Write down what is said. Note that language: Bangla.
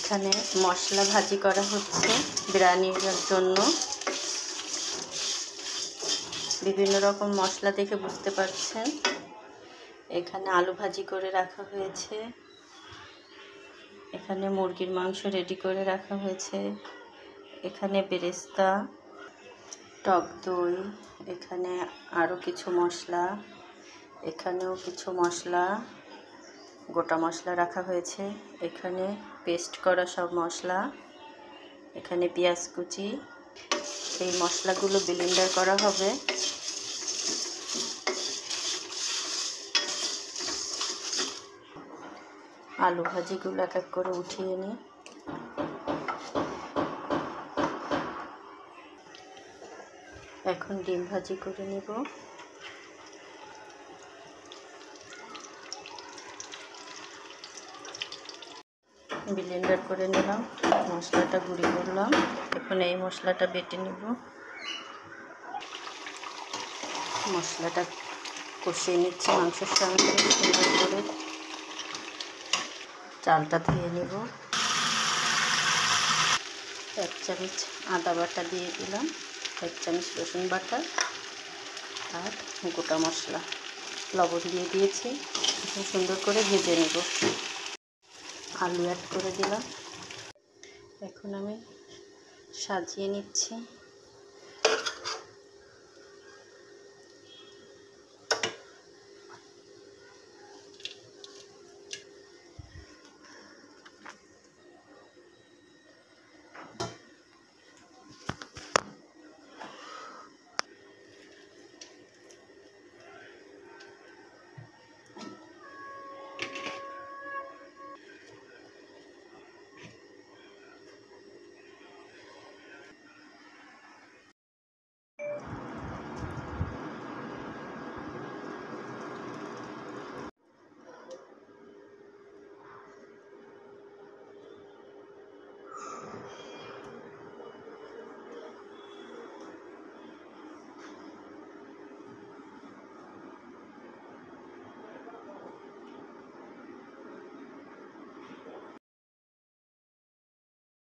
এখানে মশলা ভাজি করা হচ্ছে বিরিয়ানির জন্য। বিভিন্ন রকম মশলা দেখে বুঝতে পারছেন। এখানে আলু ভাজি করে রাখা হয়েছে, এখানে মুরগির মাংস রেডি করে রাখা হয়েছে, এখানে বেরেস্তা, টক দই, এখানে আরও কিছু মশলা, এখানেও কিছু মশলা, গোটা মশলা রাখা হয়েছে, এখানে পেস্ট করা সব মশলা, এখানে পেঁয়াজ কুচি। এই মশলাগুলো ব্লেন্ডার করা হবে। আলু ভাজিগুলো এক এক করে উঠিয়ে নিই। এখন ডিম ভাজি করে নিব। ব্লেন্ডার করে নিলাম, মশলাটা গুঁড়ি করলাম। এখন এই মশলাটা বেটে নিব। মশলাটা কষিয়ে নিচ্ছি মাংসের সঙ্গে সুন্দর করে। চালটা ধুয়ে নেব। 1 চামচ আদা বাটা দিয়ে দিলাম, 1 চামচ রসুন বাটা আর গোটা মশলা, লবণ দিয়ে দিয়েছি। এখন সুন্দর করে ভেজে নেব। আলু অ্যাড করে দিলাম। এখন আমি সাজিয়ে নিচ্ছি।